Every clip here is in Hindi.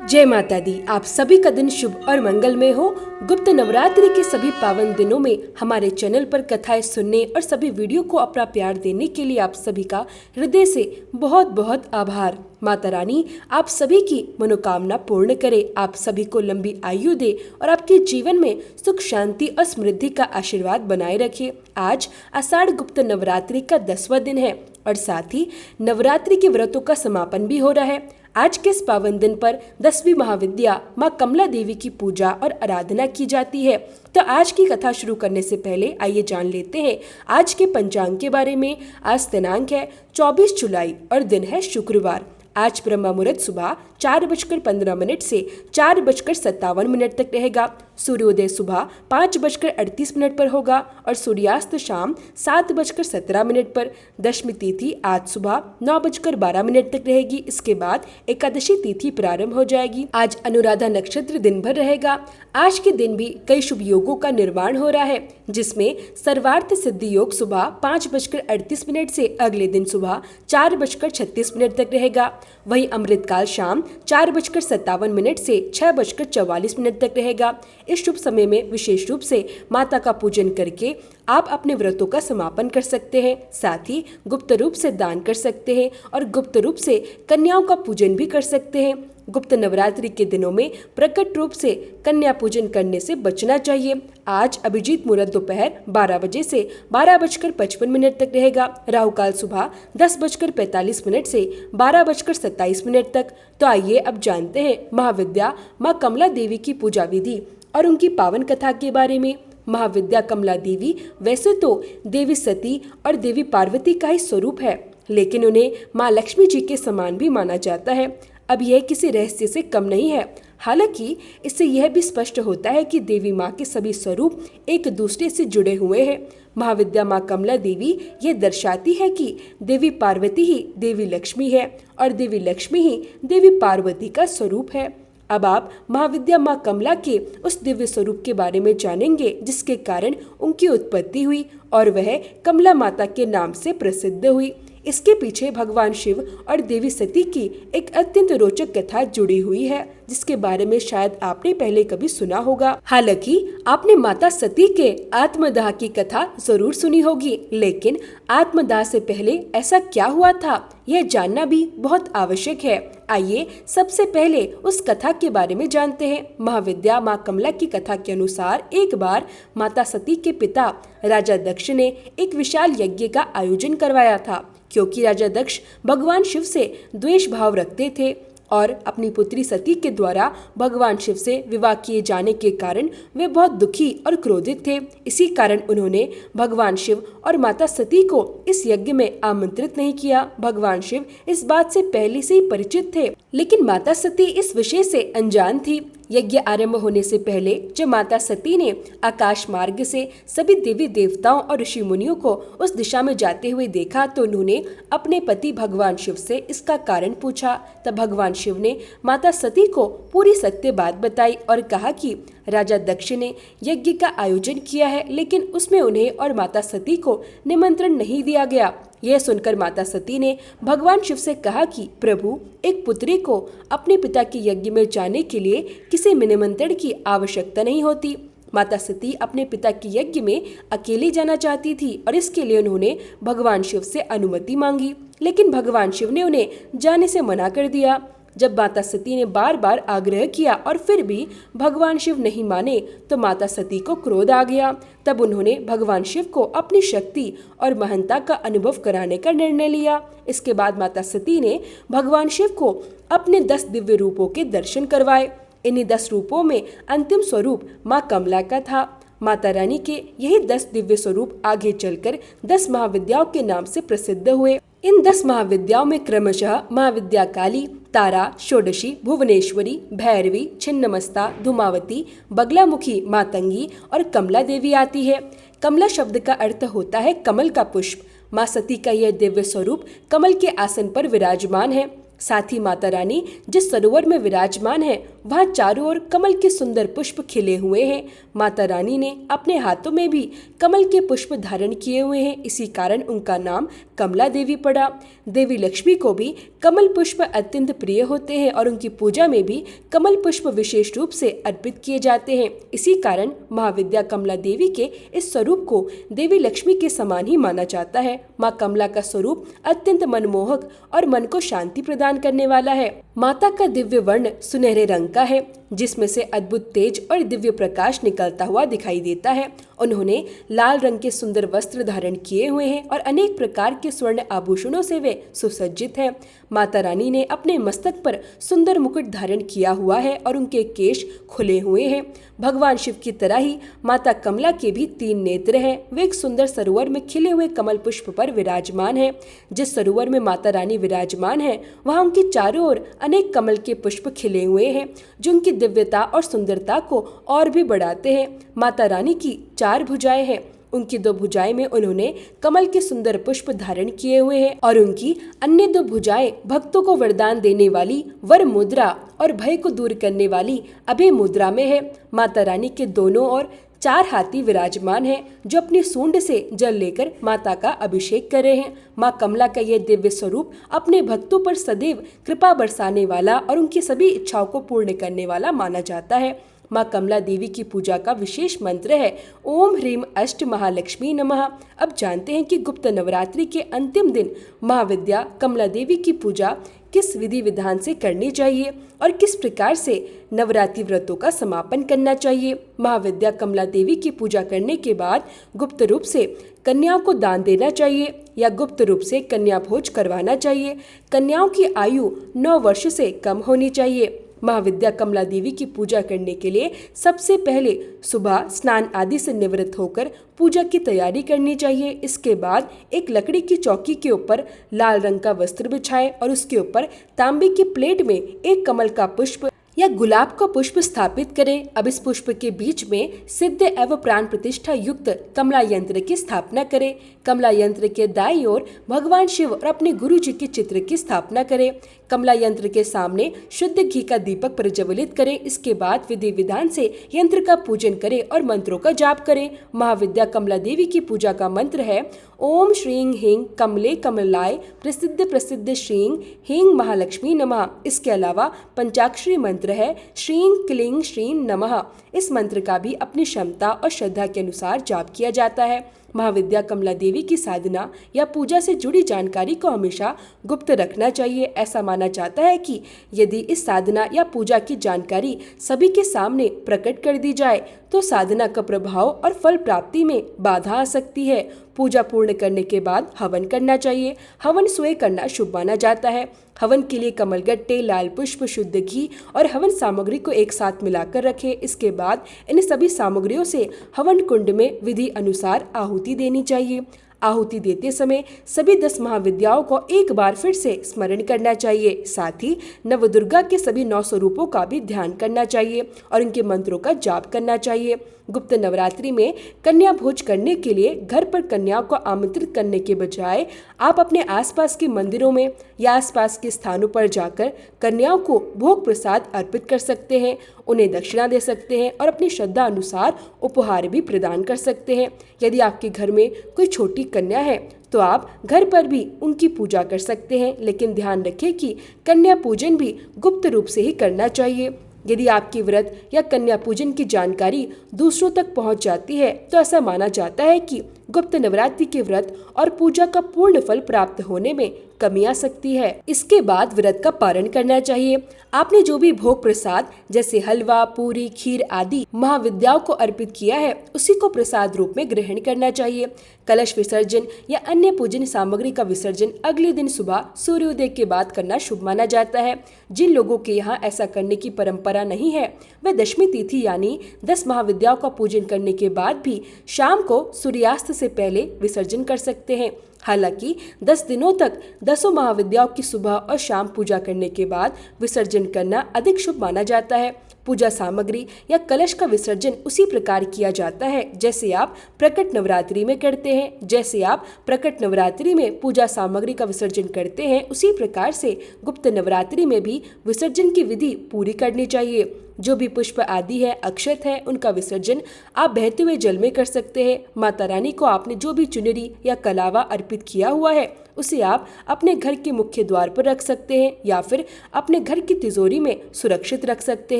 जय माता दी। आप सभी का दिन शुभ और मंगलमय हो। गुप्त नवरात्रि के सभी पावन दिनों में हमारे चैनल पर कथाएं सुनने और सभी वीडियो को अपना प्यार देने के लिए आप सभी का हृदय से बहुत बहुत आभार। माता रानी आप सभी की मनोकामना पूर्ण करे, आप सभी को लंबी आयु दे और आपके जीवन में सुख शांति और समृद्धि का आशीर्वाद बनाए रखे। आज आषाढ़ गुप्त नवरात्रि का 10वां दिन है और साथ ही नवरात्रि के व्रतों का समापन भी हो रहा है। आज के इस पावन दिन पर 10वीं महाविद्या माँ कमला देवी की पूजा और आराधना की जाती है। तो आज की कथा शुरू करने से पहले आइए जान लेते हैं आज के पंचांग के बारे में। आज दिनांक है 24 जुलाई और दिन है शुक्रवार। आज ब्रह्म मुहूर्त सुबह 4:15 से 4:57 तक रहेगा। सूर्योदय सुबह 5:38 पर होगा और सूर्यास्त शाम 7:17 पर। दशमी तिथि आज सुबह 9:12 तक रहेगी। इसके बाद एकादशी तिथि प्रारंभ हो जाएगी। आज अनुराधा नक्षत्र दिन भर रहेगा। आज के दिन भी कई शुभ योगों का निर्माण हो रहा है, जिसमें सर्वार्थ सिद्धि योग सुबह 5:38 से अगले दिन सुबह 4:36 तक रहेगा। वहीं अमृतकाल शाम 4:57 से 6:44 तक रहेगा। इस शुभ समय में विशेष रूप से माता का पूजन करके आप अपने व्रतों का समापन कर सकते हैं। साथ ही गुप्त रूप से दान कर सकते हैं और गुप्त रूप से कन्याओं का पूजन भी कर सकते हैं। गुप्त नवरात्रि के दिनों में प्रकट रूप से कन्या पूजन करने से बचना चाहिए। आज अभिजीत मुहूर्त दोपहर 12 बजे से 12:55 तक रहेगा। राहु काल सुबह 10:45 से 12:27 तक। तो आइए अब जानते हैं महाविद्या माँ कमला देवी की पूजा विधि और उनकी पावन कथा के बारे में। महाविद्या कमला देवी वैसे तो देवी सती और देवी पार्वती का ही स्वरूप है, लेकिन उन्हें माँ लक्ष्मी जी के समान भी माना जाता है। अब यह किसी रहस्य से कम नहीं है। हालांकि इससे यह भी स्पष्ट होता है कि देवी माँ के सभी स्वरूप एक दूसरे से जुड़े हुए हैं। महाविद्या माँ कमला देवी यह दर्शाती है कि देवी पार्वती ही देवी लक्ष्मी है और देवी लक्ष्मी ही देवी पार्वती का स्वरूप है। अब आप महाविद्या माँ कमला के उस दिव्य स्वरूप के बारे में जानेंगे जिसके कारण उनकी उत्पत्ति हुई और वह कमला माता के नाम से प्रसिद्ध हुई। इसके पीछे भगवान शिव और देवी सती की एक अत्यंत रोचक कथा जुड़ी हुई है, जिसके बारे में शायद आपने पहले कभी सुना होगा। हालांकि आपने माता सती के आत्मदाह की कथा जरूर सुनी होगी, लेकिन आत्मदाह से पहले ऐसा क्या हुआ था यह जानना भी बहुत आवश्यक है। आइए सबसे पहले उस कथा के बारे में जानते हैं। महाविद्या माँ कमला की कथा के अनुसार एक बार माता सती के पिता राजा दक्ष ने एक विशाल यज्ञ का आयोजन करवाया था, क्योंकि राजा दक्ष भगवान शिव से द्वेष भाव रखते थे और अपनी पुत्री सती के द्वारा भगवान शिव से विवाह किए जाने के कारण वे बहुत दुखी और क्रोधित थे। इसी कारण उन्होंने भगवान शिव और माता सती को इस यज्ञ में आमंत्रित नहीं किया। भगवान शिव इस बात से पहले से ही परिचित थे, लेकिन माता सती इस विषय से अनजान थी। यज्ञ आरंभ होने से पहले जब माता सती ने आकाश मार्ग से सभी देवी देवताओं और ऋषि मुनियों को उस दिशा में जाते हुए देखा तो उन्होंने अपने पति भगवान शिव से इसका कारण पूछा। तब भगवान शिव ने माता सती को पूरी सत्य बात बताई और कहा कि राजा दक्ष ने यज्ञ का आयोजन किया है, लेकिन उसमें उन्हें और माता सती को निमंत्रण नहीं दिया गया। यह सुनकर माता सती ने भगवान शिव से कहा कि प्रभु, एक पुत्री को अपने पिता के यज्ञ में जाने के लिए किसी निमंत्रण की आवश्यकता नहीं होती। माता सती अपने पिता के यज्ञ में अकेले जाना चाहती थी और इसके लिए उन्होंने भगवान शिव से अनुमति मांगी, लेकिन भगवान शिव ने उन्हें जाने से मना कर दिया। जब माता सती ने बार बार आग्रह किया और फिर भी भगवान शिव नहीं माने तो माता सती को क्रोध आ गया। तब उन्होंने भगवान शिव को अपनी शक्ति और महानता का अनुभव कराने का निर्णय लिया। इसके बाद माता सती ने भगवान शिव को अपने 10 दिव्य रूपों के दर्शन करवाए। इन्हीं 10 रूपों में अंतिम स्वरूप माँ कमला का था। माता रानी के यही 10 दिव्य स्वरूप आगे चलकर 10 महाविद्याओं के नाम से प्रसिद्ध हुए। इन 10 महाविद्याओं में क्रमशः महाविद्या काली, तारा, षोडशी, भुवनेश्वरी, भैरवी, छिन्नमस्ता, धूमावती, बगलामुखी, मातंगी और कमला देवी आती है। कमला शब्द का अर्थ होता है कमल का पुष्प। माँ सती का यह दिव्य स्वरूप कमल के आसन पर विराजमान है। साथ ही माता रानी जिस सरोवर में विराजमान है वहाँ चारों ओर कमल के सुंदर पुष्प खिले हुए हैं। माता रानी ने अपने हाथों में भी कमल के पुष्प धारण किए हुए हैं, इसी कारण उनका नाम कमला देवी पड़ा। देवी लक्ष्मी को भी कमल पुष्प अत्यंत प्रिय होते हैं और उनकी पूजा में भी कमल पुष्प विशेष रूप से अर्पित किए जाते हैं। इसी कारण महाविद्या कमला देवी के इस स्वरूप को देवी लक्ष्मी के समान ही माना जाता है। माँ कमला का स्वरूप अत्यंत मनमोहक और मन को शांति प्रदान करने वाला है। माता का दिव्य वर्ण सुनहरे रंग का है, जिसमें से अद्भुत तेज और दिव्य प्रकाश निकलता हुआ दिखाई देता है। उन्होंने लाल रंग के सुंदर वस्त्र धारण किए हुए हैं और अनेक प्रकार के स्वर्ण आभूषणों से वे सुसज्जित हैं। माता रानी ने अपने मस्तक पर सुंदर मुकुट धारण किया हुआ है और उनके केश खुले हुए हैं। भगवान शिव की तरह ही माता कमला के भी 3 नेत्र हैं। वे एक सुंदर सरोवर में खिले हुए कमल पुष्प पर विराजमान हैं। जिस सरोवर में माता रानी विराजमान है, वहाँ उनकी चारों ओर अनेक कमल के पुष्प खिले हुए हैं, जो उनकी दिव्यता और सुंदरता को और भी बढ़ाते हैं। माता रानी की 4 भुजाएं हैं। उनकी 2 भुजाएं में उन्होंने कमल के सुंदर पुष्प धारण किए हुए हैं और उनकी अन्य 2 भुजाएं भक्तों को वरदान देने वाली वर मुद्रा और भय को दूर करने वाली अभय मुद्रा में है। माता रानी के दोनों ओर 4 हाथी विराजमान हैं, जो अपनी सूंड से जल लेकर माता का अभिषेक कर रहे हैं। माँ कमला का यह दिव्य स्वरूप अपने भक्तों पर सदैव कृपा बरसाने वाला और उनकी सभी इच्छाओं को पूर्ण करने वाला माना जाता है। माँ कमला देवी की पूजा का विशेष मंत्र है ओम ह्रीम अष्ट महालक्ष्मी नमः। अब जानते हैं कि गुप्त नवरात्रि के अंतिम दिन महाविद्या कमला देवी की पूजा किस विधि विधान से करनी चाहिए और किस प्रकार से नवरात्रि व्रतों का समापन करना चाहिए। महाविद्या कमला देवी की पूजा करने के बाद गुप्त रूप से कन्याओं को दान देना चाहिए या गुप्त रूप से कन्या भोज करवाना चाहिए। कन्याओं की आयु 9 वर्ष से कम होनी चाहिए। महाविद्या कमला देवी की पूजा करने के लिए सबसे पहले सुबह स्नान आदि से निवृत्त होकर पूजा की तैयारी करनी चाहिए। इसके बाद एक लकड़ी की चौकी के ऊपर लाल रंग का वस्त्र बिछाएं और उसके ऊपर तांबे की प्लेट में एक कमल का पुष्प या गुलाब का पुष्प स्थापित करें। अब इस पुष्प के बीच में सिद्ध एवं प्राण प्रतिष्ठा युक्त कमला यंत्र की स्थापना करें। कमला यंत्र के दाईं ओर भगवान शिव और अपने गुरु जी के चित्र की स्थापना करें। कमला यंत्र के सामने शुद्ध घी का दीपक प्रज्वलित करें। इसके बाद विधि विधान से यंत्र का पूजन करें और मंत्रों का जाप करें। महाविद्या कमला देवी की पूजा का मंत्र है ओम श्रीं ह्रीं कमले कमलाय प्रसिद्ध प्रसिद्ध श्रीं ह्रीं महालक्ष्मी नमः। इसके अलावा पंचाक्षरी मंत्र है श्रीं क्लीं श्रीं नमः। इस मंत्र का भी अपनी क्षमता और श्रद्धा के अनुसार जाप किया जाता है। महाविद्या कमला देवी की साधना या पूजा से जुड़ी जानकारी को हमेशा गुप्त रखना चाहिए। ऐसा माना जाता है कि यदि इस साधना या पूजा की जानकारी सभी के सामने प्रकट कर दी जाए तो साधना का प्रभाव और फल प्राप्ति में बाधा आ सकती है। पूजा पूर्ण करने के बाद हवन करना चाहिए। हवन स्वयं करना शुभ माना जाता है। हवन के लिए कमलगट्टे, लाल पुष्प, शुद्ध घी और हवन सामग्री को एक साथ मिलाकर रखें। इसके बाद इन सभी सामग्रियों से हवन कुंड में विधि अनुसार आहुति देनी चाहिए। आहुति देते समय सभी 10 महाविद्याओं को एक बार फिर से स्मरण करना चाहिए। साथ ही नवदुर्गा के सभी 9 स्वरूपों का भी ध्यान करना चाहिए और इनके मंत्रों का जाप करना चाहिए। गुप्त नवरात्रि में कन्या भोज करने के लिए घर पर कन्याओं को आमंत्रित करने के बजाय आप अपने आसपास के मंदिरों में या आसपास के स्थानों पर जाकर कन्याओं को भोग प्रसाद अर्पित कर सकते हैं, उन्हें दक्षिणा दे सकते हैं और अपनी श्रद्धा अनुसार उपहार भी प्रदान कर सकते हैं। यदि आपके घर में कोई छोटी कन्या है तो आप घर पर भी उनकी पूजा कर सकते हैं, लेकिन ध्यान रखें कि कन्या पूजन भी गुप्त रूप से ही करना चाहिए। यदि आपकी व्रत या कन्या पूजन की जानकारी दूसरों तक पहुंच जाती है तो ऐसा माना जाता है कि गुप्त नवरात्रि के व्रत और पूजा का पूर्ण फल प्राप्त होने में कमी आ सकती है। इसके बाद व्रत का पारण करना चाहिए। आपने जो भी भोग प्रसाद जैसे हलवा, पूरी, खीर आदि महाविद्याओं को अर्पित किया है उसी को प्रसाद रूप में ग्रहण करना चाहिए। कलश विसर्जन या अन्य पूजन सामग्री का विसर्जन अगले दिन सुबह सूर्योदय के बाद करना शुभ माना जाता है। जिन लोगों के यहाँ ऐसा करने की परंपरा नहीं है वे दशमी तिथि यानी 10 महाविद्याओं का पूजन करने के बाद भी शाम को सूर्यास्त से पहले विसर्जन कर सकते हैं। हालांकि 10 दिनों तक 10 महाविद्याओं की सुबह और शाम पूजा करने के बाद विसर्जन करना अधिक शुभ माना जाता है। पूजा सामग्री या कलश का विसर्जन उसी प्रकार किया जाता है जैसे आप प्रकट नवरात्रि में करते हैं। जैसे आप प्रकट नवरात्रि में पूजा सामग्री का विसर्जन करते हैं, उसी प्रकार से गुप्त नवरात्रि में भी विसर्जन की विधि पूरी करनी चाहिए। जो भी पुष्प आदि है, अक्षत है, उनका विसर्जन आप बहते हुए जल में कर सकते हैं। माता रानी को आपने जो भी चुनरी या कलावा अर्पित किया हुआ है उसे आप अपने घर के मुख्य द्वार पर रख सकते हैं या फिर अपने घर की तिजोरी में सुरक्षित रख सकते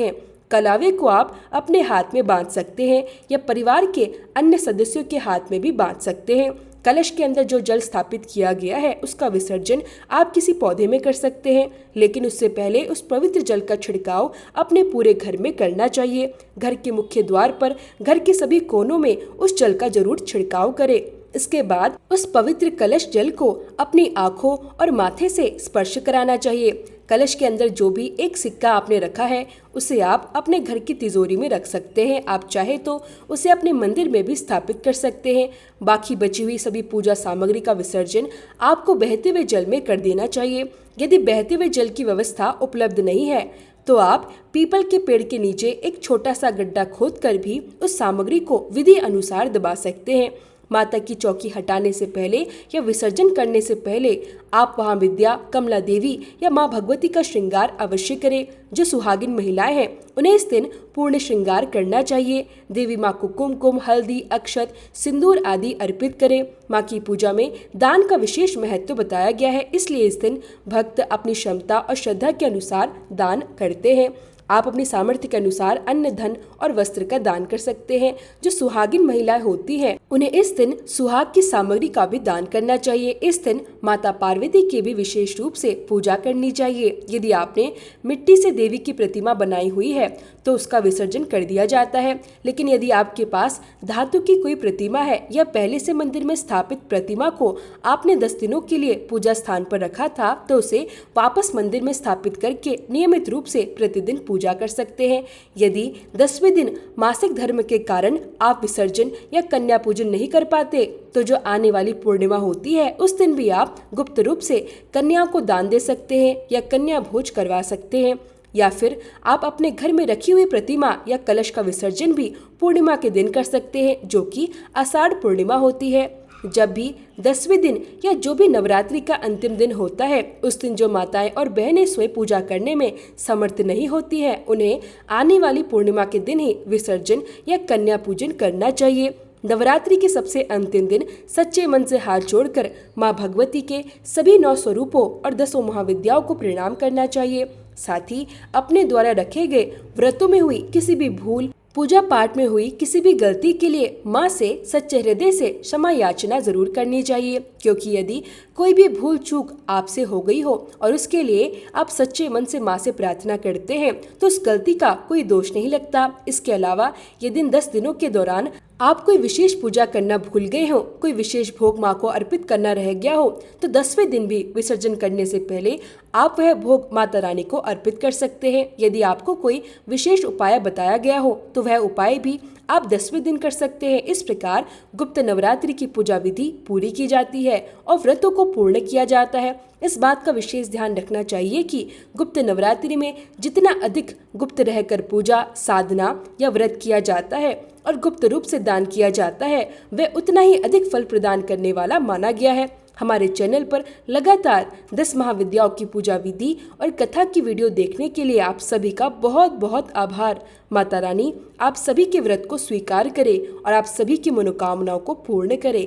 हैं। कलावे को आप अपने हाथ में बांध सकते हैं या परिवार के अन्य सदस्यों के हाथ में भी बांध सकते हैं। कलश के अंदर जो जल स्थापित किया गया है उसका विसर्जन आप किसी पौधे में कर सकते हैं, लेकिन उससे पहले उस पवित्र जल का छिड़काव अपने पूरे घर में करना चाहिए। घर के मुख्य द्वार पर घर के सभी कोनों में उस जल का जरूर छिड़काव करें। इसके बाद उस पवित्र कलश जल को अपनी आंखों और माथे से स्पर्श कराना चाहिए। कलश के अंदर जो भी एक सिक्का आपने रखा है उसे आप अपने घर की तिजोरी में रख सकते हैं। आप चाहे तो उसे अपने मंदिर में भी स्थापित कर सकते हैं। बाकी बची हुई सभी पूजा सामग्री का विसर्जन आपको बहते हुए जल में कर देना चाहिए। यदि बहते हुए जल की व्यवस्था उपलब्ध नहीं है तो आप पीपल के पेड़ के नीचे एक छोटा सा गड्ढा खोदकर भी उस सामग्री को विधि अनुसार दबा सकते हैं। माता की चौकी हटाने से पहले या विसर्जन करने से पहले आप वहां विद्या, कमला देवी या मां भगवती का श्रृंगार अवश्य करें। जो सुहागिन महिलाएं हैं उन्हें इस दिन पूर्ण श्रृंगार करना चाहिए। देवी मां को कुमकुम, हल्दी, अक्षत, सिंदूर आदि अर्पित करें। मां की पूजा में दान का विशेष महत्व बताया गया है, इसलिए इस दिन भक्त अपनी क्षमता और श्रद्धा के अनुसार दान करते हैं। आप अपनी सामर्थ्य के अनुसार अन्न, धन और वस्त्र का दान कर सकते हैं। जो सुहागिन महिलाएं होती हैं उन्हें इस दिन सुहाग की सामग्री का भी दान करना चाहिए। इस दिन माता पार्वती की भी विशेष रूप से पूजा करनी चाहिए। यदि आपने मिट्टी से देवी की प्रतिमा बनाई हुई है तो उसका विसर्जन कर दिया जाता है, लेकिन यदि आपके पास धातु की कोई प्रतिमा है या पहले से मंदिर में स्थापित प्रतिमा को आपने 10 दिनों के लिए पूजा स्थान पर रखा था तो उसे वापस मंदिर में स्थापित करके नियमित रूप से प्रतिदिन पूजा कर सकते हैं। यदि 10वें दिन मासिक धर्म के कारण आप विसर्जन या कन्या पूजन नहीं कर पाते तो जो आने वाली पूर्णिमा होती है उस दिन भी आप गुप्त रूप से कन्या को दान दे सकते हैं या कन्या भोज करवा सकते हैं। या फिर आप अपने घर में रखी हुई प्रतिमा या कलश का विसर्जन भी पूर्णिमा के दिन कर सकते हैं, जो कि आषाढ़ पूर्णिमा होती है। जब भी 10वें दिन या जो भी नवरात्रि का अंतिम दिन होता है उस दिन जो माताएं और बहनें स्वयं पूजा करने में समर्थ नहीं होती हैं उन्हें आने वाली पूर्णिमा के दिन ही विसर्जन या कन्या पूजन करना चाहिए। नवरात्रि के सबसे अंतिम दिन सच्चे मन से हाथ जोड़कर मां भगवती के सभी 9 स्वरूपों और 10 महाविद्याओं को प्रणाम करना चाहिए। साथ ही अपने द्वारा रखे गए व्रतों में हुई किसी भी भूल, पूजा पाठ में हुई किसी भी गलती के लिए माँ से सच्चे हृदय से क्षमा याचना जरूर करनी चाहिए, क्योंकि यदि कोई भी भूल चूक आपसे हो गई हो और उसके लिए आप सच्चे मन से माँ से प्रार्थना करते हैं तो उस गलती का कोई दोष नहीं लगता। इसके अलावा यदि 10 दिनों के दौरान आप कोई विशेष पूजा करना भूल गए हो, कोई विशेष भोग माँ को अर्पित करना रह गया हो तो 10वें दिन भी विसर्जन करने से पहले आप वह भोग माता रानी को अर्पित कर सकते हैं। यदि आपको कोई विशेष उपाय बताया गया हो तो वह उपाय भी आप 10वें दिन कर सकते हैं। इस प्रकार गुप्त नवरात्रि की पूजा विधि पूरी की जाती है और व्रतों को पूर्ण किया जाता है। इस बात का विशेष ध्यान रखना चाहिए कि गुप्त नवरात्रि में जितना अधिक गुप्त रहकर पूजा, साधना या व्रत किया जाता है और गुप्त रूप से दान किया जाता है वह उतना ही अधिक फल प्रदान करने वाला माना गया है। हमारे चैनल पर लगातार 10 महाविद्याओं की पूजा विधि और कथा की वीडियो देखने के लिए आप सभी का बहुत बहुत आभार। माता रानी आप सभी के व्रत को स्वीकार करे और आप सभी की मनोकामनाओं को पूर्ण करे।